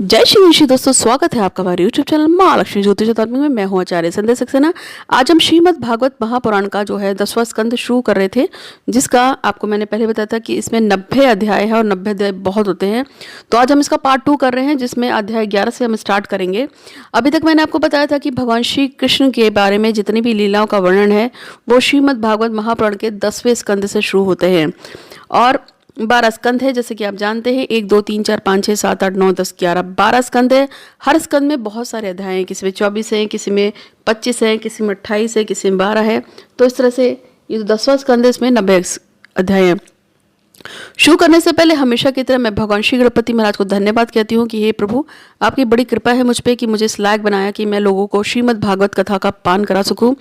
जय श्री ऋषि दोस्तों, स्वागत है आपका हमारे YouTube चैनल माँ लक्ष्मी ज्योतिष तात्विक में। मैं हूँ आचार्य संध्या सक्सेना। आज हम श्रीमद् भागवत महापुराण का जो है 10वां स्कंद शुरू कर रहे थे, जिसका आपको मैंने पहले बताया था कि इसमें 90 अध्याय है और 90 अध्याय बहुत होते हैं। तो आज हम इसका पार्ट 2 कर रहे हैं, जिसमें अध्याय 11 से हम स्टार्ट करेंगे। अभी तक मैंने आपको बताया था कि भगवान श्री कृष्ण के बारे में जितनी भी लीलाओं का वर्णन है वो श्रीमद् भागवत महापुराण के 10वें स्कंद से शुरू होते हैं और 12 स्कंद है, जैसे कि आप जानते हैं। 1 2 3 4 5 6 7 8 9 10 11 12 स्कंद है। हर स्कंद में बहुत सारे अध्याय हैं, किसी में 24 हैं, किसी में 25 हैं, किसी में 28 है, किसी में 12 है। तो इस तरह से ये जो 10वां स्कंद है इसमें 90 अध्याय हैं। शुरू करने से पहले हमेशा की तरह मैं भगवान श्री गणपति महाराज को धन्यवाद कहती हूँ कि हे प्रभु, आपकी बड़ी कृपा है मुझ पे कि मुझे इस लायक बनाया कि मैं लोगों को श्रीमद् भागवत कथा का पान करा सकूँ।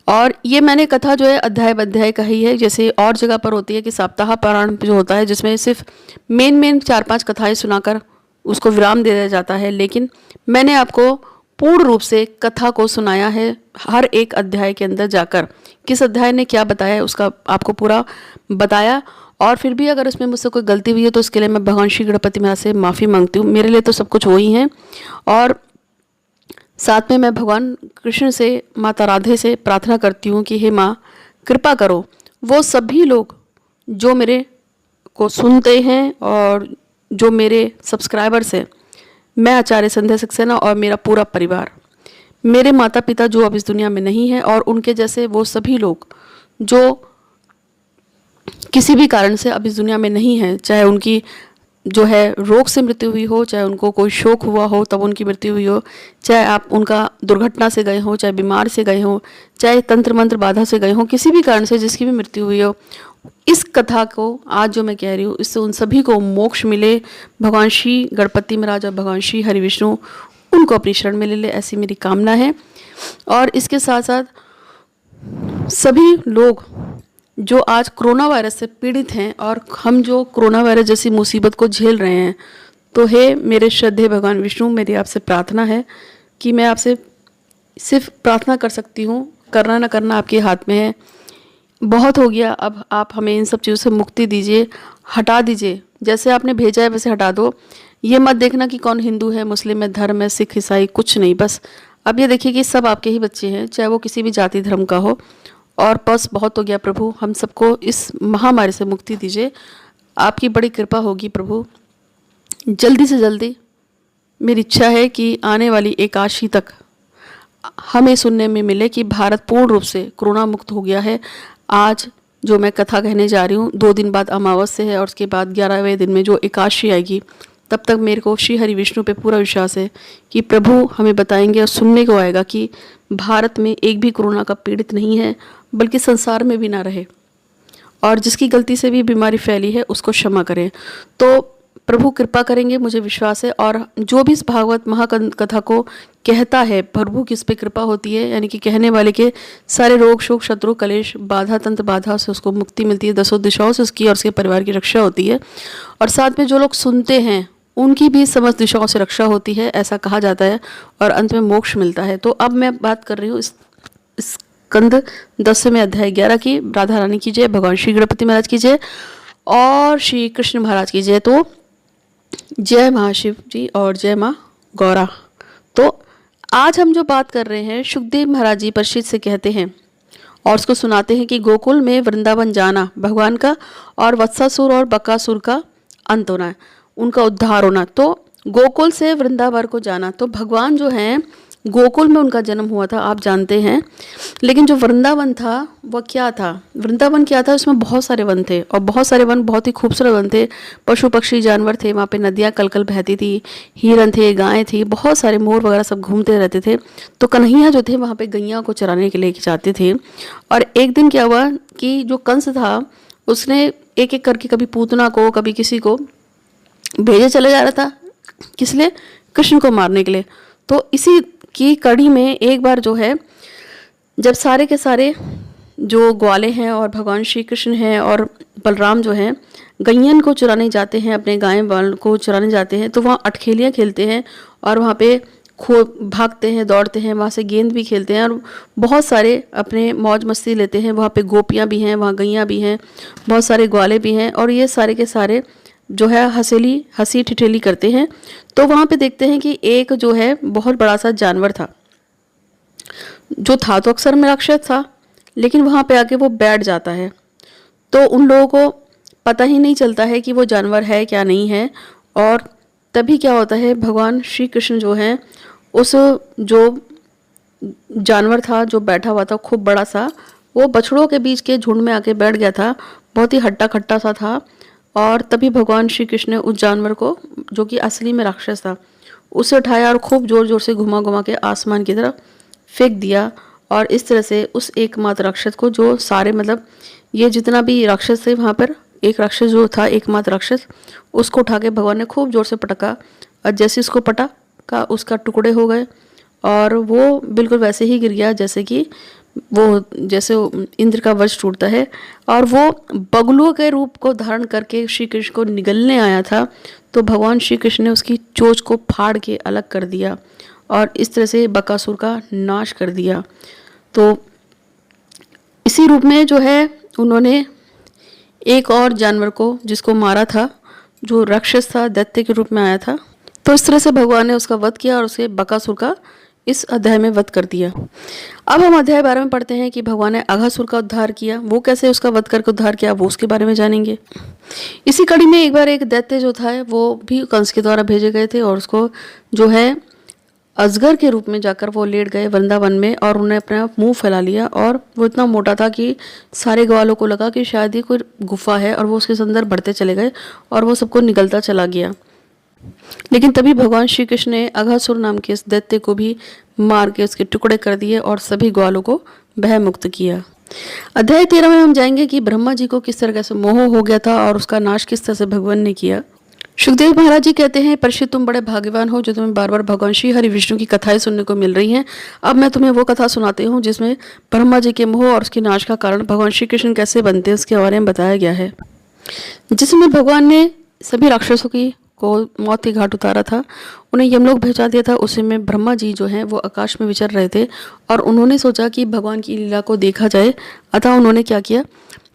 और ये मैंने कथा जो है अध्याय बध्याय कही है, जैसे और जगह पर होती है कि सप्ताह पुराण जो होता है जिसमें सिर्फ मेन 4-5 कथाएं सुनाकर उसको विराम दे दिया जाता है, लेकिन मैंने आपको पूर्ण रूप से कथा को सुनाया है। हर एक अध्याय के अंदर जाकर किस अध्याय ने क्या बताया है उसका आपको पूरा बताया। और फिर भी अगर उसमें मुझसे कोई गलती हुई है तो उसके लिए मैं भगवान श्री गणपति महाराज से माफ़ी मांगती हूँ। मेरे लिए तो सब कुछ हो ही है। और साथ में मैं भगवान कृष्ण से, माता राधे से प्रार्थना करती हूँ कि हे माँ, कृपा करो वो सभी लोग जो मेरे को सुनते हैं और जो मेरे सब्सक्राइबर्स हैं, मैं आचार्य संध्या सक्सेना और मेरा पूरा परिवार, मेरे माता पिता जो अब इस दुनिया में नहीं है और उनके जैसे वो सभी लोग जो किसी भी कारण से अब इस दुनिया में नहीं है, चाहे उनकी जो है रोग से मृत्यु हुई हो, चाहे उनको कोई शोक हुआ हो तब उनकी मृत्यु हुई हो, चाहे आप उनका दुर्घटना से गए हो, चाहे बीमार से गए हो, चाहे तंत्र मंत्र बाधा से गए हो, किसी भी कारण से जिसकी भी मृत्यु हुई हो, इस कथा को आज जो मैं कह रही हूँ इससे उन सभी को मोक्ष मिले। भगवान श्री गणपति महाराज और भगवान श्री हरि विष्णु उनको अपनी शरण में ले ले, ऐसी मेरी कामना है। और इसके साथ साथ सभी लोग जो आज कोरोना वायरस से पीड़ित हैं और हम जो कोरोना वायरस जैसी मुसीबत को झेल रहे हैं, तो हे मेरे श्रद्धेय भगवान विष्णु, मेरी आपसे प्रार्थना है कि मैं आपसे सिर्फ प्रार्थना कर सकती हूँ, करना ना करना आपके हाथ में है। बहुत हो गया, अब आप हमें इन सब चीज़ों से मुक्ति दीजिए, हटा दीजिए। जैसे आपने भेजा है वैसे हटा दो। ये मत देखना कि कौन हिंदू है, मुस्लिम है, धर्म है, सिख ईसाई, कुछ नहीं। बस अब ये देखिए कि सब आपके ही बच्चे हैं, चाहे वो किसी भी जाति धर्म का हो। और बस बहुत हो गया प्रभु, हम सबको इस महामारी से मुक्ति दीजिए। आपकी बड़ी कृपा होगी प्रभु। जल्दी से जल्दी मेरी इच्छा है कि आने वाली एकादशी तक हमें सुनने में मिले कि भारत पूर्ण रूप से कोरोना मुक्त हो गया है। आज जो मैं कथा कहने जा रही हूँ, 2 दिन बाद अमावस्या है और उसके बाद 11वें दिन में जो एकादशी आएगी, तब तक मेरे को श्री हरि विष्णु पे पूरा विश्वास है कि प्रभु हमें बताएंगे और सुनने को आएगा कि भारत में एक भी कोरोना का पीड़ित नहीं है, बल्कि संसार में भी ना रहे। और जिसकी गलती से भी बीमारी फैली है उसको क्षमा करें। तो प्रभु कृपा करेंगे, मुझे विश्वास है। और जो भी इस भागवत महाकथा को कहता है, प्रभु की इस पर कृपा होती है, यानी कि कहने वाले के सारे रोग शोक शत्रु कलेश बाधा तंत्र बाधा से उसको मुक्ति मिलती है, 10 दिशाओं से उसकी और उसके परिवार की रक्षा होती है। और साथ में जो लोग सुनते हैं उनकी भी समस्त दिशाओं से रक्षा होती है, ऐसा कहा जाता है, और अंत में मोक्ष मिलता है। तो अब मैं बात कर रही हूँ इस स्कंद 10वें अध्याय 11 की। राधा रानी की जय, भगवान श्री गणपति महाराज की जय और श्री कृष्ण महाराज की जय। तो जय महाशिव जी और जय माँ गौरा। तो आज हम जो बात कर रहे हैं, सुखदेव महाराज जी परीक्षित से कहते हैं और उसको सुनाते हैं कि गोकुल में वृंदावन जाना भगवान का, और वत्सासुर और बकासुर का अंत होना, उनका उद्धार होना। तो गोकुल से वृंदावन को जाना, तो भगवान जो हैं गोकुल में उनका जन्म हुआ था, आप जानते हैं। लेकिन जो वृंदावन था वह क्या था, वृंदावन क्या था, उसमें बहुत सारे वन थे और बहुत सारे वन बहुत ही खूबसूरत वन थे। पशु पक्षी जानवर थे, वहाँ पे नदियाँ कलकल बहती थी, हिरन थे, गायें थी, बहुत सारे मोर वगैरह सब घूमते रहते थे। तो कन्हैया जो थे वहाँ पे गैया को चराने के लिए जाते थे। और एक दिन क्या हुआ कि जो कंस था उसने एक एक करके कभी पूतना को कभी किसी को भेजे चले जा रहा था, किस लिए, कृष्ण को मारने के लिए। तो इसी की कड़ी में एक बार जो है, जब सारे के सारे जो ग्वाले हैं और भगवान श्री कृष्ण हैं और बलराम जो हैं गैयन को चुराने जाते हैं, अपने गाय बाल को चुराने जाते हैं, तो वहाँ अटखेलियाँ खेलते हैं और वहाँ पे भागते हैं, दौड़ते हैं, वहाँ से गेंद भी खेलते हैं और बहुत सारे अपने मौज मस्ती लेते हैं। वहाँ पे गोपियाँ भी हैं, वहाँ गैया भी हैं, बहुत सारे ग्वाले भी हैं, और ये सारे के सारे जो है हंसी ठिठोली करते हैं। तो वहाँ पे देखते हैं कि एक जो है बहुत बड़ा सा जानवर था, जो था तो अक्सर में राक्षस था, लेकिन वहाँ पे आके वो बैठ जाता है। तो उन लोगों को पता ही नहीं चलता है कि वो जानवर है क्या नहीं है। और तभी क्या होता है, भगवान श्री कृष्ण जो हैं उस जो जानवर था जो बैठा हुआ था खूब बड़ा सा, वो बछड़ों के बीच के झुंड में आके बैठ गया था, बहुत ही हट्टा खट्टा सा था। और तभी भगवान श्री कृष्ण ने उस जानवर को, जो कि असली में राक्षस था, उसे उठाया और खूब जोर जोर से घुमा घुमा के आसमान की तरफ फेंक दिया। और इस तरह से उस एकमात्र राक्षस को, जो सारे मतलब ये जितना भी राक्षस थे वहाँ पर, एक राक्षस जो था एकमात्र राक्षस, उसको उठा के भगवान ने खूब जोर से पटका। और जैसे उसको पटका उसका टुकड़े हो गए और वो बिल्कुल वैसे ही गिर गया जैसे कि जैसे इंद्र का वज्र टूटता है। और वो बगुलों के रूप को धारण करके श्री कृष्ण को निगलने आया था। तो भगवान श्री कृष्ण ने उसकी चोंच को फाड़ के अलग कर दिया और इस तरह से बकासुर का नाश कर दिया। तो इसी रूप में जो है उन्होंने एक और जानवर को जिसको मारा था, जो राक्षस था, दैत्य के रूप में आया था। तो इस तरह से भगवान ने उसका वध किया और उसे बकासुर का इस अध्याय में वध कर दिया। अब हम अध्याय 12 में पढ़ते हैं कि भगवान ने अघासुर का उद्धार किया। वो कैसे उसका वध करके उद्धार किया, वो उसके बारे में जानेंगे। इसी कड़ी में एक बार एक दैत्य जो था वो भी कंस के द्वारा भेजे गए थे और उसको जो है अजगर के रूप में जाकर वो लेट गए वृंदावन में और उन्होंने अपना मुंह फैला लिया। और वो इतना मोटा था कि सारे ग्वालों को लगा कि शायद ही कोई गुफा है, और वो उसके अंदर बढ़ते चले गए और वो सबको निगलता चला गया। लेकिन तभी भगवान श्री कृष्ण ने अघासुर नाम के इस दैत्य को भी मार के उसके टुकड़े कर दिए और सभी ग्वालों को भय मुक्त किया। अध्याय 13 में हम जाएंगे कि ब्रह्मा जी को किस तरह से मोह हो गया था और उसका नाश किस तरह से भगवान ने किया। सुखदेव महाराज जी कहते हैं, परीक्षित तुम बड़े भाग्यवान हो जो तुम्हें बार बार भगवान श्री हरि विष्णु की कथाएं सुनने को मिल रही हैं। अब मैं तुम्हें वो कथा सुनाती हूँ जिसमें ब्रह्मा जी के मोह और उसके नाश का कारण भगवान श्री कृष्ण कैसे बनते हैं उसके बारे में बताया गया है। जिसमें भगवान ने सभी राक्षसों की को मौत के घाट उतारा था, उन्हें यमलोक भेजा दिया था। उसी में ब्रह्मा जी जो हैं वो आकाश में विचर रहे थे और उन्होंने सोचा कि भगवान की लीला को देखा जाए। अतः उन्होंने क्या किया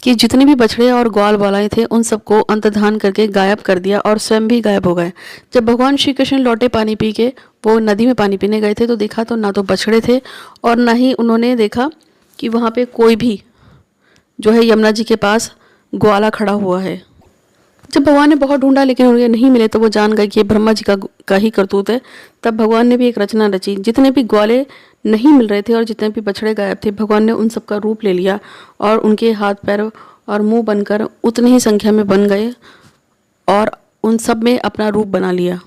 कि जितने भी बछड़े और ग्वाल बालाएं थे उन सबको अंतर्धान करके गायब कर दिया और स्वयं भी गायब हो गए। जब भगवान श्री कृष्ण लौटे पानी पी के, वो नदी में पानी पीने गए थे, तो देखा तो ना तो बछड़े थे और ना ही उन्होंने देखा कि वहाँ पे कोई भी जो है यमुना जी के पास ग्वाला खड़ा हुआ है। जब भगवान ने बहुत ढूंढा लेकिन उन्हें नहीं मिले तो वो जान गए कि ये ब्रह्मा जी का ही करतूत है। तब भगवान ने भी एक रचना रची। जितने भी ग्वाले नहीं मिल रहे थे और जितने भी बछड़े गायब थे, भगवान ने उन सब का रूप ले लिया और उनके हाथ पैर और मुंह बनकर उतनी ही संख्या में बन गए और उन सब में अपना रूप बना लिया।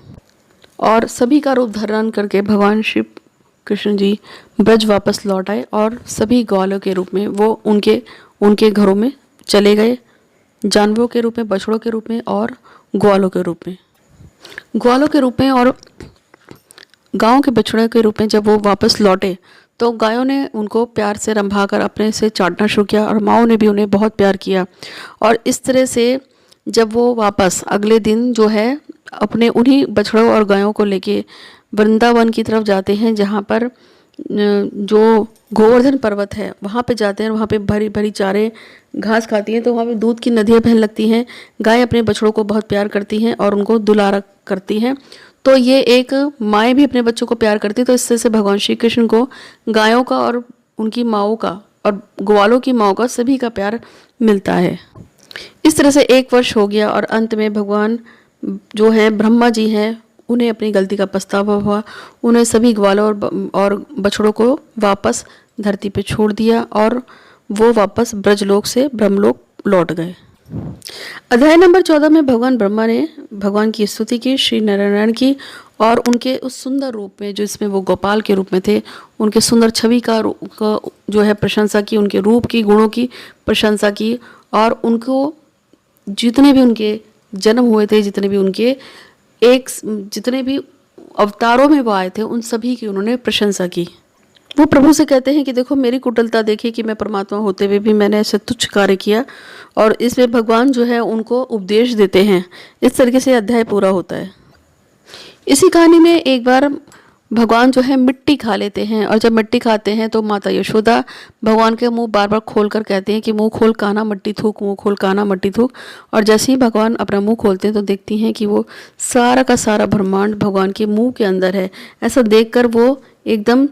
और सभी का रूप धारण करके भगवान श्री कृष्ण जी ब्रज वापस लौट आए और सभी ग्वालों के रूप में वो उनके घरों में चले गए, जानवरों के रूप में, बछड़ों के रूप में और ग्वालों के रूप में। ग्वालों के रूप में और गांव के बछड़ों के रूप में जब वो वापस लौटे तो गायों ने उनको प्यार से रंभाकर अपने से चाटना शुरू किया और माओं ने भी उन्हें बहुत प्यार किया। और इस तरह से जब वो वापस अगले दिन जो है अपने उन्हीं बछड़ों और गायों को लेके वृंदावन की तरफ जाते हैं, जहाँ पर जो गोवर्धन पर्वत है वहाँ पे जाते हैं। वहाँ पे भरी भरी चारे घास खाती हैं, तो वहाँ पे दूध की नदियाँ बहने लगती हैं। गाय अपने बछड़ों को बहुत प्यार करती हैं और उनको दुलारा करती हैं। तो ये एक माएँ भी अपने बच्चों को प्यार करती है। तो इससे से भगवान श्री कृष्ण को गायों का और उनकी माओं का और ग्वालों की माओं का सभी का प्यार मिलता है। इस तरह से 1 वर्ष हो गया और अंत में भगवान जो है ब्रह्मा जी हैं, उन्हें अपनी गलती का पछतावा हुआ। उन्हें सभी ग्वालों और बछड़ों को वापस धरती पे छोड़ दिया और वो वापस ब्रजलोक से ब्रह्मलोक लौट गए। अध्याय नंबर 14 में भगवान ब्रह्मा ने भगवान की स्तुति की, श्री नारायण की और उनके उस सुंदर रूप में, जो इसमें वो गोपाल के रूप में थे, उनके सुंदर छवि का जो है प्रशंसा की, उनके रूप की, गुणों की प्रशंसा की और उनको जितने भी उनके जन्म हुए थे, जितने भी अवतारों में वो आए थे, उन सभी की उन्होंने प्रशंसा की। वो प्रभु से कहते हैं कि देखो मेरी कुटिलता देखिए कि मैं परमात्मा होते हुए भी मैंने ऐसे तुच्छ कार्य किया। और इसमें भगवान जो है उनको उपदेश देते हैं। इस तरीके से अध्याय पूरा होता है। इसी कहानी में एक बार भगवान जो है मिट्टी खा लेते हैं, और जब मिट्टी खाते हैं तो माता यशोदा भगवान के मुंह बार बार खोल कर कहते हैं कि मुंह खोल कान्हा मट्टी थूक, मुंह खोल कान्हा मट्टी थूक। और जैसे ही भगवान अपना मुंह खोलते हैं तो देखती हैं कि वो सारा का सारा ब्रह्मांड भगवान के मुंह के अंदर है। ऐसा देखकर वो एकदम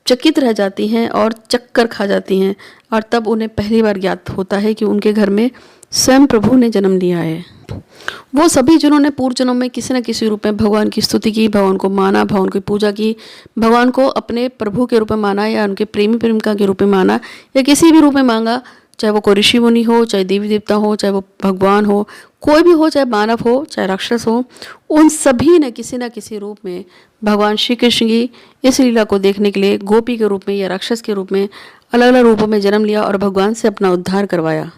चकित रह जाती हैं और चक्कर खा जाती हैं, और तब उन्हें पहली बार ज्ञात होता है कि उनके घर में स्वयं प्रभु ने जन्म लिया है। वो सभी जिन्होंने पूर्व जन्म में किसी न किसी रूप में भगवान की स्तुति की, भगवान को माना, भगवान की पूजा की, भगवान को अपने प्रभु के रूप में माना, या उनके प्रेमी प्रेमिका के रूप में माना, या किसी भी रूप में मांगा, चाहे वो कोई ऋषि मुनि हो, चाहे देवी देवता हो, चाहे वो भगवान हो, कोई भी हो, चाहे मानव हो, चाहे राक्षस हो, उन सभी ने किसी न किसी रूप में भगवान श्री कृष्ण की इस लीला को देखने के लिए गोपी के रूप में या राक्षस के रूप में अलग अलग रूपों में जन्म लिया और भगवान से अपना उद्धार करवाया।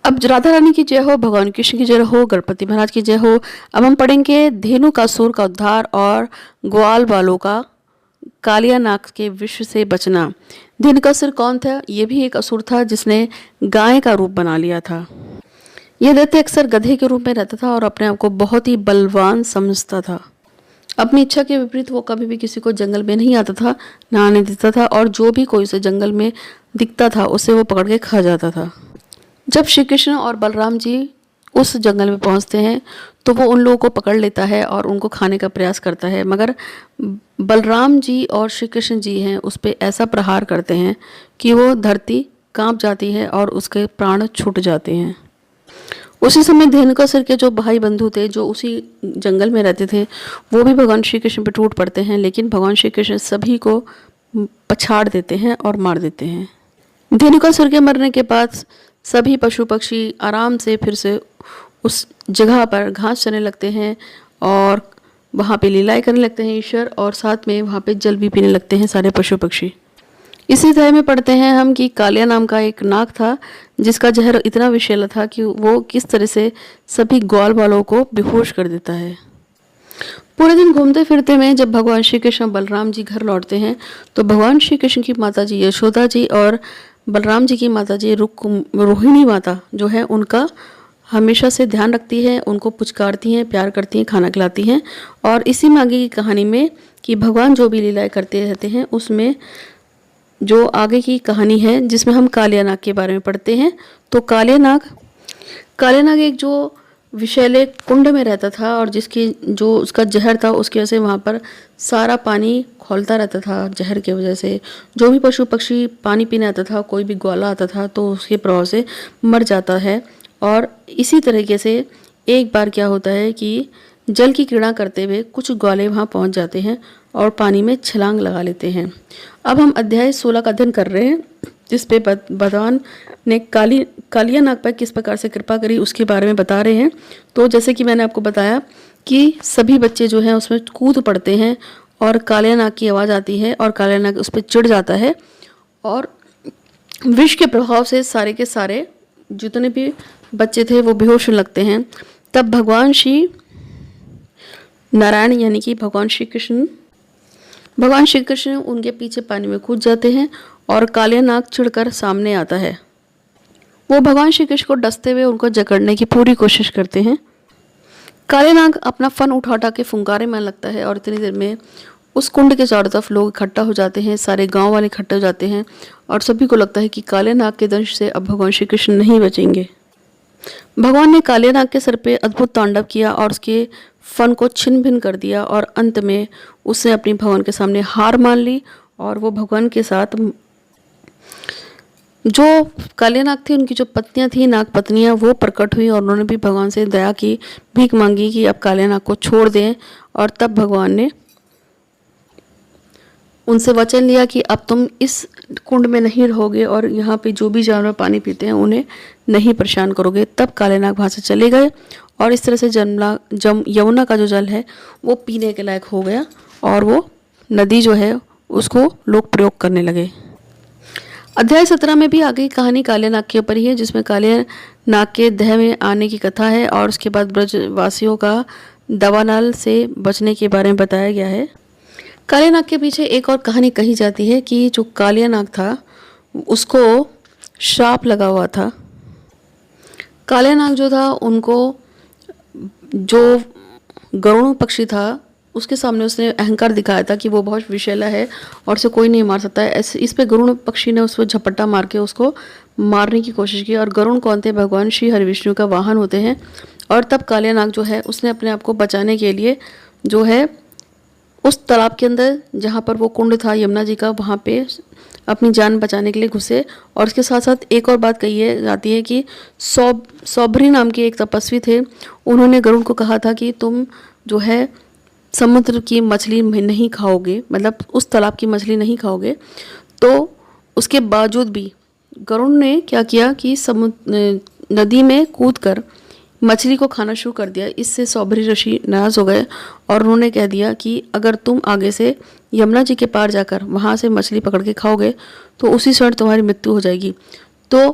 अब राधा रानी की जय हो, भगवान कृष्ण की जय हो, गणपति महाराज की जय हो। अब हम पढ़ेंगे धेनुकासुर का उद्धार और ग्वाल बालों का कालिया नाग के विष से बचना। धेनुकासुर कौन था? ये भी एक असुर था जिसने गाय का रूप बना लिया था। यह दैत्य अक्सर गधे के रूप में रहता था और अपने आप को बहुत ही बलवान समझता था। अपनी इच्छा के विपरीत वो कभी भी किसी को जंगल में नहीं आता था, ना आने देता था, और जो भी कोई उसे जंगल में दिखता था उसे वो पकड़ के खा जाता था। जब श्री कृष्ण और बलराम जी उस जंगल में पहुंचते हैं तो वो उन लोगों को पकड़ लेता है और उनको खाने का प्रयास करता है, मगर बलराम जी और श्री कृष्ण जी हैं उस पर ऐसा प्रहार करते हैं कि वो धरती कांप जाती है और उसके प्राण छूट जाते हैं। उसी समय धेनुकासुर के जो भाई बंधु थे जो उसी जंगल में रहते थे वो भी भगवान श्री कृष्ण पर टूट पड़ते हैं, लेकिन भगवान श्री कृष्ण सभी को पछाड़ देते हैं और मार देते हैं। धेनुकासुर के मरने के बाद सभी पशु पक्षी आराम से फिर से उस जगह पर घास चरने लगते हैं और वहाँ पे लीलाएं करने लगते हैं ईश्वर, और साथ में वहाँ पे जल भी पीने लगते हैं सारे पशु पक्षी। इसी अध्याय में पढ़ते हैं हम कि कालिया नाम का एक नाग था जिसका जहर इतना विषैला था कि वो किस तरह से सभी ग्वाल वालों को बेहोश कर देता है। पूरे दिन घूमते फिरते में जब भगवान श्री कृष्ण बलराम जी घर लौटते हैं तो भगवान श्री कृष्ण की माता जी यशोदा जी और बलराम जी की माता जी रोहिणी माता जो है उनका हमेशा से ध्यान रखती है, उनको पुचकारती हैं, प्यार करती हैं, खाना खिलाती हैं। और इसी में आगे की कहानी में कि भगवान जो भी लीलाएं करते रहते हैं उसमें जो आगे की कहानी है जिसमें हम कालिया नाग के बारे में पढ़ते हैं। तो कालिया नाग एक जो विषैले कुंड में रहता था और जिसकी जो उसका जहर था उसकी वजह से वहाँ पर सारा पानी खौलता रहता था। जहर की वजह से जो भी पशु पक्षी पानी पीने आता था, कोई भी ग्वाला आता था तो उसके प्रभाव से मर जाता है। और इसी तरीके से एक बार क्या होता है कि जल की क्रीड़ा करते हुए कुछ ग्वाले वहाँ पहुँच जाते हैं और पानी में छलांग लगा लेते हैं। अब हम अध्याय 16 का अध्ययन कर रहे हैं जिस पे भगवान ने कालिया नाग पर किस प्रकार से कृपा करी उसके बारे में बता रहे हैं। तो जैसे कि मैंने आपको बताया कि सभी बच्चे जो हैं उसमें कूद पड़ते हैं और कालिया नाग की आवाज़ आती है और कालिया नाग उस पर चिढ़ जाता है और विष के प्रभाव से सारे के सारे जितने भी बच्चे थे वो बेहोश होने लगते हैं। तब भगवान श्री नारायण यानी कि भगवान श्री कृष्ण उनके पीछे पानी में कूद जाते हैं और कालिया नाग चिढ़कर सामने आता है। वो भगवान श्री कृष्ण को डसते हुए उनको जकड़ने की पूरी कोशिश करते हैं। कालिया नाग अपना फन उठा के फुंकारे में लगता है और इतनी देर में उस कुंड के चारों तरफ लोग इकट्ठा हो जाते हैं, सारे गांव वाले इकट्ठे हो जाते हैं और सभी को लगता है कि कालिया नाग के दंश से अब भगवान श्री कृष्ण नहीं बचेंगे। भगवान ने कालिया नाग के सर पे अद्भुत तांडव किया और उसके फन को छिन्न भिन्न कर दिया और अंत में उसने अपनी भगवान के सामने हार मान ली और वो भगवान के साथ जो कालिया नाग थी उनकी जो पत्नियां थी नाग पत्नियां वो प्रकट हुई और उन्होंने भी भगवान से दया की, भीख मांगी कि अब कालिया नाग को छोड़ दें। और तब भगवान ने उनसे वचन लिया कि अब तुम इस कुंड में नहीं रहोगे और यहाँ पे जो भी जानवर पानी पीते हैं उन्हें नहीं परेशान करोगे। तब कालिया नाग वहाँ से चले गए और इस तरह से यमुना का जो जल है वो पीने के लायक हो गया और वो नदी जो है उसको लोग प्रयोग करने लगे। अध्याय 17 में भी आगे कहानी कालिया नाग के ऊपर ही है जिसमें कालिया नाग के देह में आने की कथा है और उसके बाद ब्रजवासियों का दावानल से बचने के बारे में बताया गया है। कालिया नाग के पीछे एक और कहानी कही जाती है कि जो कालिया नाग था उसको श्राप लगा हुआ था। कालिया नाग जो था उनको जो गरुड़ पक्षी था उसके सामने उसने अहंकार दिखाया था कि वो बहुत विषैला है और उसे कोई नहीं मार सकता है। ऐसे इस पे गरुड़ पक्षी ने उस पर झपट्टा मार के उसको मारने की कोशिश की। और गरुड़ कौन थे? भगवान श्री हरिविष्णु का वाहन होते हैं। और तब कालिया नाग जो है उसने अपने आप को बचाने के लिए जो है उस तालाब के अंदर जहाँ पर वो कुंड था यमुना जी का, वहाँ पे अपनी जान बचाने के लिए घुसे। और उसके साथ साथ एक और बात कही है जाती है कि सौभरी नाम के एक तपस्वी थे। उन्होंने गरुड़ को कहा था कि तुम जो है समुद्र की मछली नहीं खाओगे, मतलब उस तालाब की मछली नहीं खाओगे। तो उसके बावजूद भी गरुड़ ने क्या किया कि समुद्र नदी में कूदकर मछली को खाना शुरू कर दिया। इससे सौभरी ऋषि नाराज हो गए और उन्होंने कह दिया कि अगर तुम आगे से यमुना जी के पार जाकर वहाँ से मछली पकड़ के खाओगे तो उसी क्षण तुम्हारी मृत्यु हो जाएगी। तो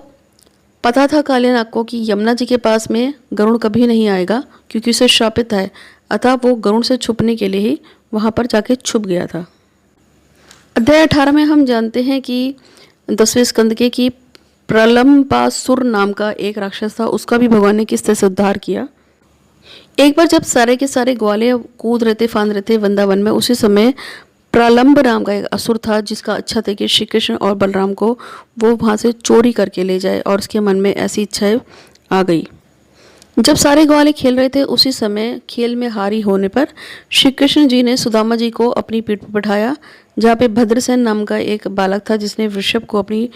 पता था काले नाग को कि यमुना जी के पास में गरुड़ कभी नहीं आएगा क्योंकि उसे श्रापित है, अतः वो गरुड़ से छुपने के लिए ही वहाँ पर जाके छुप गया था। अध्याय 18 में हम जानते हैं कि 10वें स्कंद के कि प्रलंबासुर नाम का एक राक्षस था, उसका भी भगवान ने किस तरह से उद्धार किया। एक बार जब सारे के सारे ग्वाले कूद रहे थे, फांद रहे थे वृंदावन में, उसी समय प्रलंब नाम का एक असुर था जिसका अच्छा था कि श्री कृष्ण और बलराम को वो वहाँ से चोरी करके ले जाए, और उसके मन में ऐसी इच्छा आ गई। जब सारे ग्वाले खेल रहे थे उसी समय खेल में हारी होने पर श्री कृष्ण जी ने सुदामा जी को अपनी पीठ पर बैठाया, जहाँ पे भद्रसेन नाम का एक बालक था जिसने वृषभ को अपनी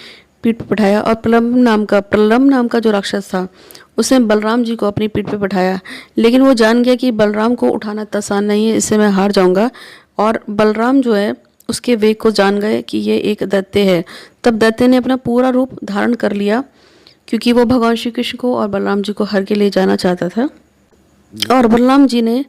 पीठ पर बैठाया। और प्रलंब नाम का जो राक्षस था उसने बलराम जी को अपनी पीठ पर बैठाया। लेकिन वो जान गया कि बलराम को उठाना इतना आसान नहीं है, इससे मैं हार जाऊंगा। और बलराम जो है उसके वेग को जान गए कि ये एक दैत्य है। तब दैत्य ने अपना पूरा रूप धारण कर लिया क्योंकि वो भगवान श्री कृष्ण को और बलराम जी को हर के ले जाना चाहता था। और बलराम जी ने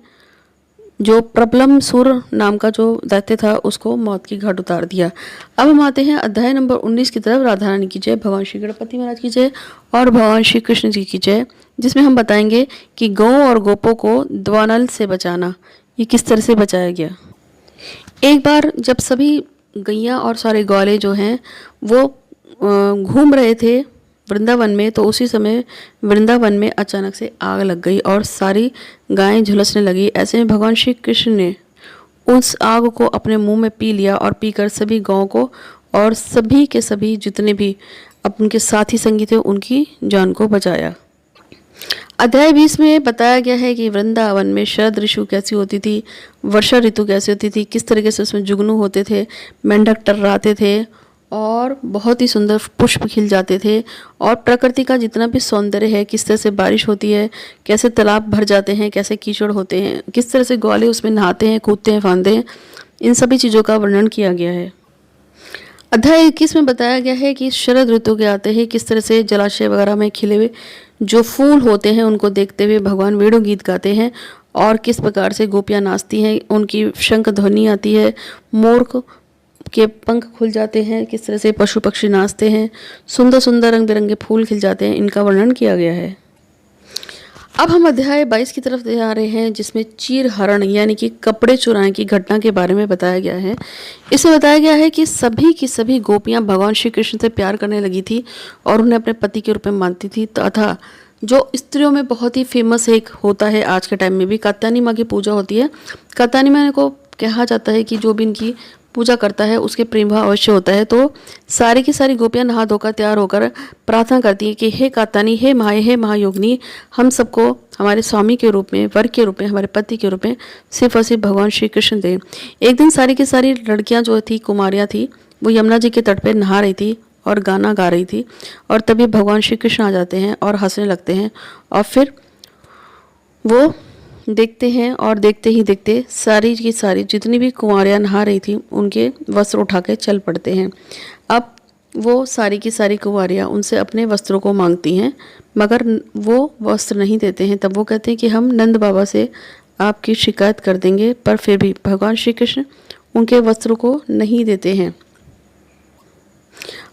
जो प्रबलमसुर नाम का जो दैत्य था उसको मौत की घाट उतार दिया। अब हम आते हैं अध्याय नंबर 19 की तरफ। राधा रानी की जय, भगवान श्री गणपति महाराज की जय और भगवान श्री कृष्ण जी की जय, जिसमें हम बताएंगे कि गौ और गोपों को द्वानल से बचाना, ये किस तरह से बचाया गया। एक बार जब सभी गैया और सारे ग्वाले जो हैं वो घूम रहे थे वृंदावन में, तो उसी समय वृंदावन में अचानक से आग लग गई और सारी गायें झुलसने लगी। ऐसे में भगवान श्री कृष्ण ने उस आग को अपने मुंह में पी लिया और पीकर सभी गौं को और सभी के सभी जितने भी उनके साथी संगी थे उनकी जान को बचाया। अध्याय 20 में बताया गया है कि वृंदावन में शरद ऋतु कैसी होती थी, वर्षा ऋतु कैसी होती थी, किस तरीके से उसमें जुगनू होते थे, मेंढक टर्राते थे और बहुत ही सुंदर पुष्प खिल जाते थे। और प्रकृति का जितना भी सौंदर्य है, किस तरह से बारिश होती है, कैसे तालाब भर जाते हैं, कैसे कीचड़ होते हैं, किस तरह से ग्वाले उसमें नहाते हैं, कूदते हैं, फांदते हैं, इन सभी चीज़ों का वर्णन किया गया है। अध्याय 21 में बताया गया है कि शरद ऋतु के आते ही किस तरह से जलाशय वगैरह में खिले हुए जो फूल होते हैं उनको देखते हुए भगवान वेणु गीत गाते हैं और किस प्रकार से गोपियाँ नाचती हैं, उनकी शंख ध्वनि आती है, मोर के पंख खुल जाते हैं, किस तरह से पशु पक्षी नाचते हैं, सुंदर सुंदर रंग बिरंगे फूल खिल जाते हैं, इनका वर्णन किया गया है। अब हम अध्याय 22 की तरफ जा रहे हैं जिसमें चीर हरण यानी कि कपड़े चुराने की घटना के बारे में बताया गया है। इसमें बताया गया है कि सभी की सभी गोपियां भगवान श्री कृष्ण से प्यार करने लगी थी और उन्हें अपने पति के रूप में मानती थी तथा जो स्त्रियों में बहुत ही फेमस एक होता है आज के टाइम में भी, कात्यायनी माँ की पूजा होती है। कात्यायनी माँ को कहा जाता है कि जो भी इनकी पूजा करता है उसके प्रेम भाव अवश्य होता है। तो सारी की सारी गोपियां नहा धोकर तैयार होकर प्रार्थना करती हैं कि हे कात्यायनी, हे माए, हे महायोगिनी, हम सबको हमारे स्वामी के रूप में, वर के रूप में, हमारे पति के रूप में सिर्फ और सिर्फ भगवान श्री कृष्ण दें। एक दिन सारी की सारी लड़कियां जो थी, कुमारियां थी, वो यमुना जी के तट पर नहा रही थी और गाना गा रही थी और तभी भगवान श्री कृष्ण आ जाते हैं और हंसने लगते हैं और फिर वो देखते हैं और देखते ही देखते सारी की सारी जितनी भी कुंवारियाँ नहा रही थी उनके वस्त्र उठा के चल पड़ते हैं। अब वो सारी की सारी कुंवारियाँ उनसे अपने वस्त्रों को मांगती हैं मगर वो वस्त्र नहीं देते हैं। तब वो कहते हैं कि हम नंद बाबा से आपकी शिकायत कर देंगे, पर फिर भी भगवान श्री कृष्ण उनके वस्त्रों को नहीं देते हैं।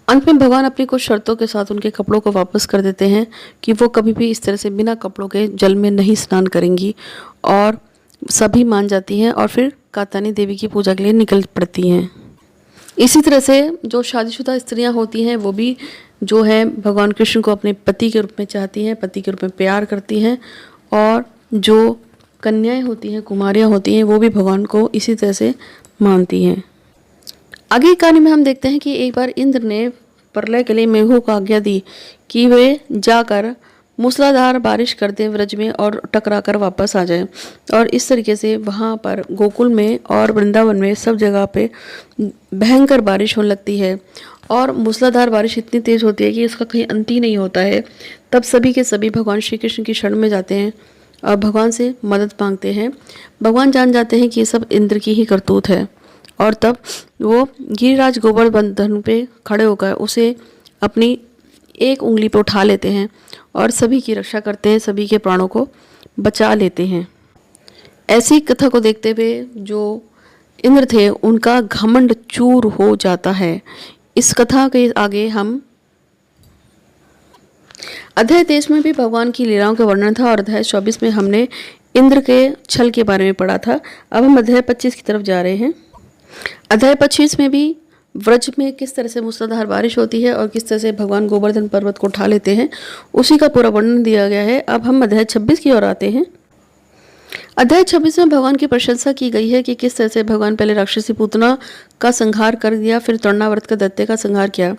अंत में भगवान अपनी कुछ शर्तों के साथ उनके कपड़ों को वापस कर देते हैं कि वो कभी भी इस तरह से बिना कपड़ों के जल में नहीं स्नान करेंगी और सभी मान जाती हैं और फिर कात्यायनी देवी की पूजा के लिए निकल पड़ती हैं। इसी तरह से जो शादीशुदा स्त्रियां होती हैं वो भी जो है भगवान कृष्ण को अपने पति के रूप में चाहती हैं, पति के रूप में प्यार करती हैं और जो कन्याएं होती हैं, कुमारियां होती हैं, वो भी भगवान को इसी तरह से मानती हैं। आगे की कहानी में हम देखते हैं कि एक बार इंद्र ने प्रलय के लिए मेघों को आज्ञा दी कि वे जाकर मूसलाधार बारिश कर दें व्रज में और टकरा कर वापस आ जाएं। और इस तरीके से वहाँ पर गोकुल में और वृंदावन में सब जगह पे भयंकर बारिश होने लगती है और मूसलाधार बारिश इतनी तेज़ होती है कि इसका कहीं अंत ही नहीं होता है। तब सभी के सभी भगवान श्री कृष्ण की शरण में जाते हैं और भगवान से मदद मांगते हैं। भगवान जान जाते हैं कि ये सब इंद्र की ही करतूत है और तब वो गिरिराज गोवर्धन पे खड़े होकर उसे अपनी एक उंगली पर उठा लेते हैं और सभी की रक्षा करते हैं, सभी के प्राणों को बचा लेते हैं। ऐसी कथा को देखते हुए जो इंद्र थे उनका घमंड चूर हो जाता है। इस कथा के आगे हम अध्याय 23 में भी भगवान की लीलाओं का वर्णन था और अध्याय 24 में हमने इंद्र के छल के बारे में पढ़ा था। अब हम अध्याय 25 की तरफ जा रहे हैं। अध्याय 25 में भी व्रज में किस तरह से मूसलाधार बारिश होती है और किस तरह से भगवान गोवर्धन पर्वत को उठा लेते हैं, उसी का पूरा वर्णन दिया गया है। अब हम अध्याय 26 की ओर आते हैं। अध्याय 26 में भगवान की प्रशंसा की गई है कि किस तरह से भगवान पहले राक्षसी पूतना का संहार कर दिया, फिर तृणावर्त का दैत्य का संहार किया।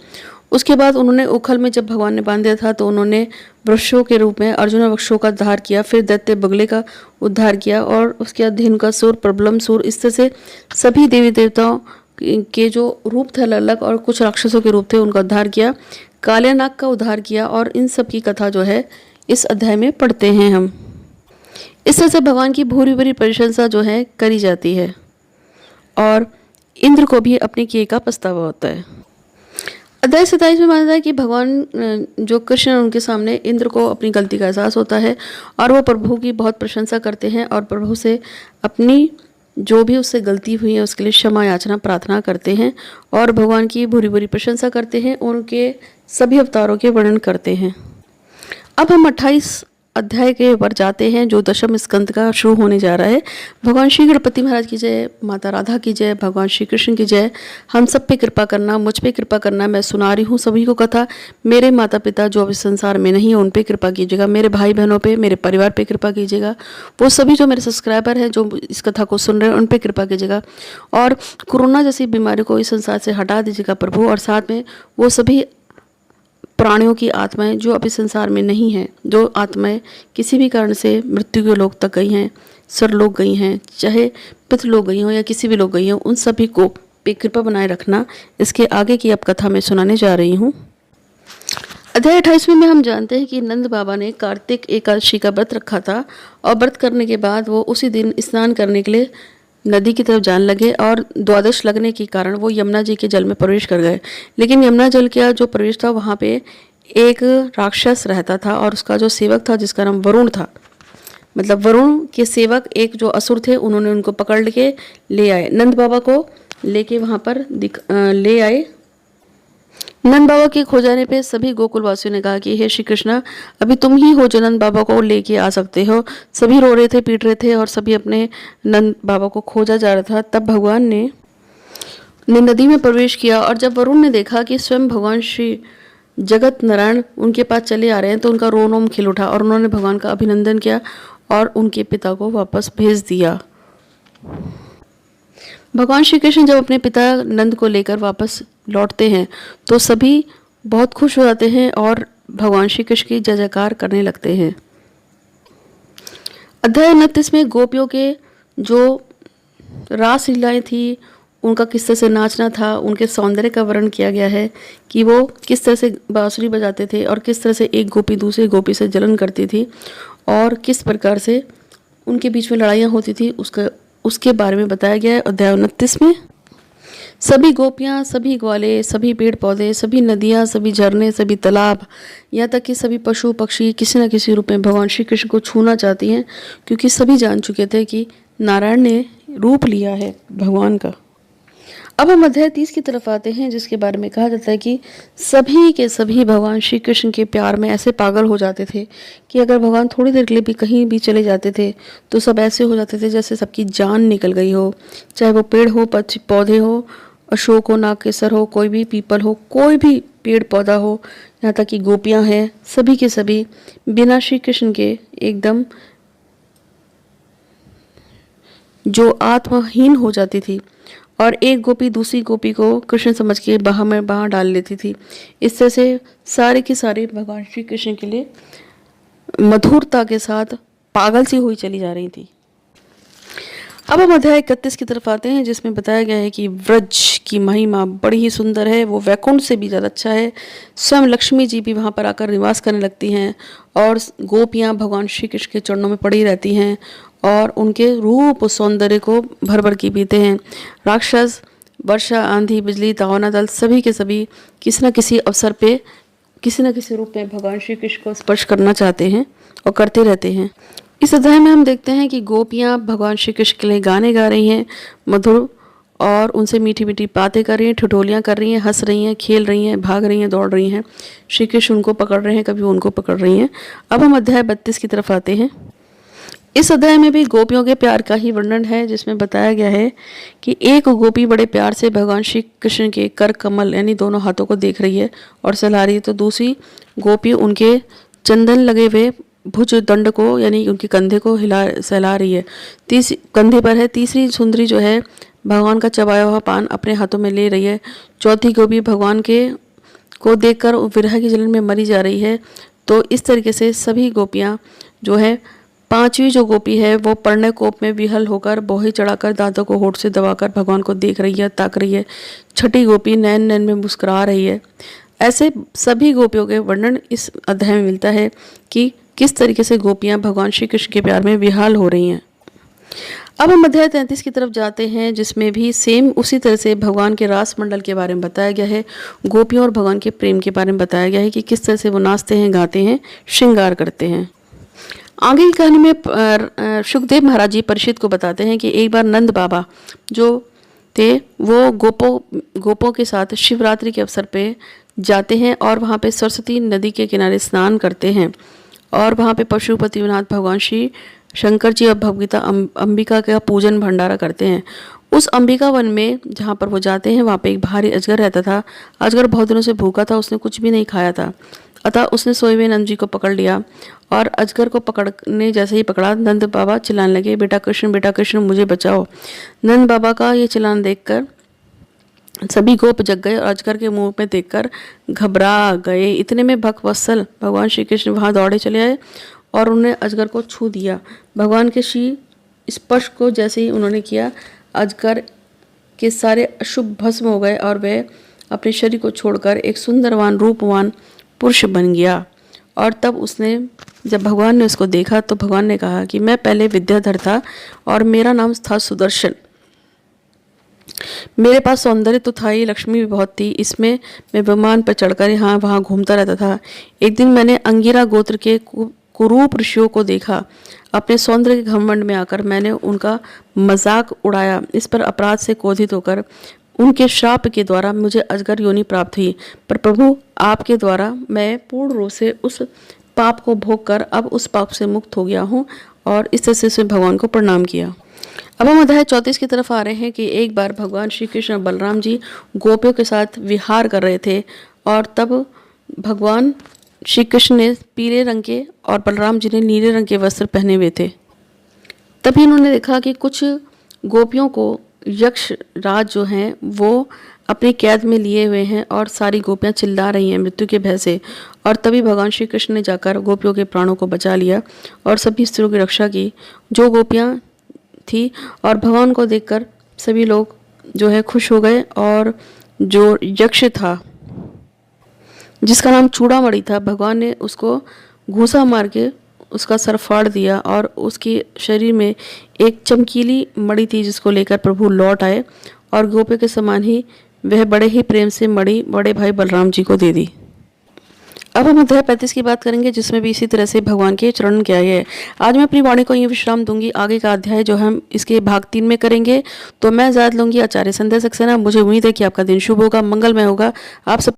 उसके बाद उन्होंने उखल में जब भगवान ने बांध दिया था तो उन्होंने वृक्षों के रूप में अर्जुन वृक्षों का उद्धार किया, फिर दैत्य बगले का उद्धार किया और उसके बाद धेनुकासुर, प्रबलम सुर, इस तरह से सभी देवी देवताओं के जो रूप थे अलग अलग और कुछ राक्षसों के रूप थे उनका उद्धार किया, काले नाग का उद्धार किया और इन सब की कथा जो है इस अध्याय में पढ़ते हैं हम। इस तरह से भगवान की भूरी भूरी प्रशंसा जो है करी जाती है और इंद्र को भी अपने किए का पछतावा होता है। अध्याय 27 में माना जाता है कि भगवान जो कृष्ण उनके सामने इंद्र को अपनी गलती का एहसास होता है और वो प्रभु की बहुत प्रशंसा करते हैं और प्रभु से अपनी जो भी उससे गलती हुई है उसके लिए क्षमा याचना प्रार्थना करते हैं और भगवान की भूरी भूरी प्रशंसा करते हैं, उनके सभी अवतारों के वर्णन करते हैं। अब हम 28 अध्याय के ऊपर जाते हैं जो दशम स्कंद का शुरू होने जा रहा है। भगवान श्री गणपति महाराज की जय, माता राधा की जय, भगवान श्री कृष्ण की जय। हम सब पे कृपा करना, मुझ पे कृपा करना। मैं सुना रही हूँ सभी को कथा। मेरे माता पिता जो अभी संसार में नहीं है उन पे कृपा कीजिएगा, मेरे भाई बहनों पे, मेरे परिवार पे कृपा कीजिएगा। वो सभी जो मेरे सब्सक्राइबर हैं जो इस कथा को सुन रहे हैं उन पे कृपा कीजिएगा और कोरोना जैसी बीमारी को इस संसार से हटा दीजिएगा प्रभु। और साथ में वो सभी प्राणियों की आत्माएं जो अभी संसार में नहीं हैं, जो आत्माएं किसी भी कारण से मृत्यु के लोक तक गई हैं, सरलोक गई हैं, चाहे पितृलोक गई हों या किसी भी लोग गई हों, उन सभी को पे कृपा बनाए रखना। इसके आगे की अब कथा मैं सुनाने जा रही हूँ। अध्याय 28 में हम जानते हैं कि नंद बाबा ने कार्तिक एकादशी का व्रत रखा था और व्रत करने के बाद वो उसी दिन स्नान करने के लिए नदी की तरफ जाने लगे और द्वादश लगने के कारण वो यमुना जी के जल में प्रवेश कर गए। लेकिन यमुना जल का जो प्रवेश था वहाँ पे एक राक्षस रहता था और उसका जो सेवक था जिसका नाम वरुण था, मतलब वरुण के सेवक एक जो असुर थे, उन्होंने उनको पकड़ के ले आए, नंद बाबा को लेके वहाँ पर ले आए। नंद बाबा के खो जाने पे सभी गोकुल वासियों ने कहा कि हे श्री कृष्णा, अभी तुम ही हो जो नंद बाबा को लेके आ सकते हो। सभी रो रहे थे, पीट रहे थे और सभी अपने नंद बाबा को खोजा जा रहा था। तब भगवान ने नदी में प्रवेश किया और जब वरुण ने देखा कि स्वयं भगवान श्री जगत नारायण उनके पास चले आ रहे हैं तो उनका रोम खिल उठा और उन्होंने भगवान का अभिनंदन किया और उनके पिता को वापस भेज दिया। भगवान श्री कृष्ण जब अपने पिता नंद को लेकर वापस लौटते हैं तो सभी बहुत खुश हो जाते हैं और भगवान श्री कृष्ण की जय जयकार करने लगते हैं। अध्याय 29 में गोपियों के जो रास लीलाएं थी, उनका किस तरह से नाचना था, उनके सौंदर्य का वर्णन किया गया है कि वो किस तरह से बांसुरी बजाते थे और किस तरह से एक गोपी दूसरी गोपी से जलन करती थी और किस प्रकार से उनके बीच में लड़ाइयाँ होती थी, उसके बारे में बताया गया है अध्याय 29 में। सभी गोपियाँ, सभी ग्वाले, सभी पेड़ पौधे, सभी नदियाँ, सभी झरने, सभी तालाब, यहाँ तक कि सभी पशु पक्षी किसी न किसी रूप में भगवान श्री कृष्ण को छूना चाहती हैं, क्योंकि सभी जान चुके थे कि नारायण ने रूप लिया है भगवान का। अब हम अध्याय 30 की तरफ आते हैं जिसके बारे में कहा जाता है कि सभी के सभी भगवान श्री कृष्ण के प्यार में ऐसे पागल हो जाते थे कि अगर भगवान थोड़ी देर के लिए भी कहीं भी चले जाते थे तो सब ऐसे हो जाते थे जैसे सबकी जान निकल गई हो, चाहे वो पेड़ हो, पौधे हो, अशोक हो, नागकेसर हो, कोई भी पीपल हो, कोई भी पेड़ पौधा हो, यहाँ तक कि गोपियाँ हैं, सभी के सभी बिना श्री कृष्ण के एकदम जो आत्महीन हो जाती थी और एक गोपी दूसरी गोपी को कृष्ण समझ के बाहर डाल लेती थी। इस तरह से सारे की सारी भगवान श्री कृष्ण के लिए मधुरता के साथ पागल सी हुई चली जा रही थी। अब हम अध्याय 31 की तरफ आते हैं, जिसमें बताया गया है कि व्रज की महिमा बड़ी ही सुंदर है, वो वैकुंठ से भी ज़्यादा अच्छा है। स्वयं लक्ष्मी जी भी वहाँ पर आकर निवास करने लगती हैं और गोपियाँ भगवान श्री कृष्ण के चरणों में पड़ी रहती हैं और उनके रूप सौंदर्य को भर भर के पीते हैं। राक्षस, वर्षा, आंधी, बिजली, दावाना दल सभी के सभी किसी न किसी अवसर पे किसी न किसी रूप में भगवान श्री कृष्ण को स्पर्श करना चाहते हैं और करते रहते हैं। इस अध्याय में हम देखते हैं कि गोपियाँ भगवान श्री कृष्ण के लिए गाने गा रही हैं मधुर, और उनसे मीठी मीठी बातें कर रही हैं, ठिठोलियाँ कर रही हैं, हंस रही हैं, खेल रही हैं, भाग रही हैं, दौड़ रही हैं। श्री कृष्ण उनको पकड़ रहे हैं, कभी उनको पकड़ रही हैं। अब हम अध्याय 32 की तरफ आते हैं। इस अध्याय में भी गोपियों के प्यार का ही वर्णन है, जिसमें बताया गया है कि एक गोपी बड़े प्यार से भगवान श्री कृष्ण के कर कमल यानी दोनों हाथों को देख रही है और सहला रही है, तो दूसरी गोपी उनके चंदन लगे हुए भुज दंड को यानी उनके कंधे को सहला रही है, कंधे पर है। तीसरी सुंदरी जो है भगवान का चबाया हुआ पान अपने हाथों में ले रही है। चौथी गोपी भगवान को देखकर विरह की जलन में मरी जा रही है। तो इस तरीके से सभी गोपियाँ जो है, पांचवी जो गोपी है वो पर्णय कोप में विहल होकर बोही चढ़ाकर दांतों को होठ से दबाकर भगवान को देख रही है, ताक रही है। छठी गोपी नैन नैन में मुस्कुरा रही है। ऐसे सभी गोपियों के वर्णन इस अध्याय में मिलता है कि किस तरीके से गोपियां भगवान श्री कृष्ण के प्यार में विहाल हो रही हैं। अब हम अध्याय 33 की तरफ जाते हैं, जिसमें भी सेम उसी तरह से भगवान के रास मंडल के बारे में बताया गया है। गोपियों और भगवान के प्रेम के बारे में बताया गया है कि किस तरह से वो नाचते हैं, गाते हैं, श्रृंगार करते हैं। आगे की कहानी में सुखदेव महाराज जी परीक्षित को बताते हैं कि एक बार नंद बाबा जो थे वो गोपों के साथ शिवरात्रि के अवसर पे जाते हैं और वहाँ पे सरस्वती नदी के किनारे स्नान करते हैं और वहाँ पे पशुपतिनाथ भगवान श्री शंकर जी और भगवती अंबिका का पूजन भंडारा करते हैं। उस अंबिका वन में जहाँ पर वो जाते हैं वहाँ पे एक भारी अजगर रहता था। अजगर बहुत दिनों से भूखा था, उसने कुछ भी नहीं खाया था, अतः उसने सोए हुए नंद जी को पकड़ लिया और अजगर को पकड़ने जैसे ही पकड़ा, नंद बाबा चिल्लाने लगे, बेटा कृष्ण मुझे बचाओ। नंद बाबा का ये चिल्लान देखकर सभी गोप जग गए और अजगर के मुंह में देखकर घबरा गए। इतने में भक्तवत्सल भगवान श्री कृष्ण वहाँ दौड़े चले आए और उन्होंने अजगर को छू दिया। भगवान के श्री स्पर्श को जैसे ही उन्होंने किया, अजगर के सारे अशुभ भस्म हो गए और वह अपने शरीर को छोड़कर एक सुंदरवान रूपवान पुरुष बन गया। और तब जब भगवान ने उसको देखा तो भगवान ने कहा कि मैं पहले विद्याधर था और मेरा नाम था सुदर्शन। मेरे पास सौंदर्य तो था ही, लक्ष्मी भी बहुत थी। इसमें मैं विमान पर चढ़कर यहाँ वहाँ घूमता रहता था। एक दिन मैंने अंगिरा गोत्र के कुरूप ऋषियों को देखा। अपने सौंदर्य के घमंड में आकर मैंने उनका मजाक उड़ाया। इस पर अपराध से क्रोधित होकर उनके श्राप के द्वारा मुझे अजगर योनि प्राप्त हुई। पर प्रभु, आपके द्वारा मैं पूर्ण रूप से उस पाप को भोग कर अब उस पाप से मुक्त हो गया हूँ। और इस तरह से भगवान को प्रणाम किया। अब हम अध्याय 34 की तरफ आ रहे हैं कि एक बार भगवान श्री कृष्ण और बलराम जी गोपियों के साथ विहार कर रहे थे और तब भगवान श्री कृष्ण ने पीले रंग के और बलराम जी ने नीले रंग के वस्त्र पहने हुए थे। तभी इन्होंने देखा कि कुछ गोपियों को यक्ष राज जो हैं वो अपनी कैद में लिए हुए हैं और सारी गोपियां चिल्ला रही हैं मृत्यु के भय से। और तभी भगवान श्री कृष्ण ने जाकर गोपियों के प्राणों को बचा लिया और सभी स्त्रियों की रक्षा की जो गोपियां थी। और भगवान को देखकर सभी लोग जो है खुश हो गए और जो यक्ष था जिसका नाम चूड़ामणि था, भगवान ने उसको घूंसा मार के उसका सर फाड़ दिया और उसके शरीर में एक चमकीली मणि थी जिसको लेकर प्रभु लौट आए और गोपियों के समान ही वह बड़े ही प्रेम से मणि बड़े भाई बलराम जी को दे दी। अब हम अध्याय 35 की बात करेंगे, जिसमें भी इसी तरह से भगवान के चरण किया गया है। आज मैं अपनी वाणी को ये विश्राम दूंगी। आगे का अध्याय जो हम इसके भाग 3 में करेंगे। तो मैं इजाजत लूंगी। आचार्य संध्या सक्सेना। मुझे उम्मीद है कि आपका दिन शुभ होगा, मंगलमय होगा। आप सब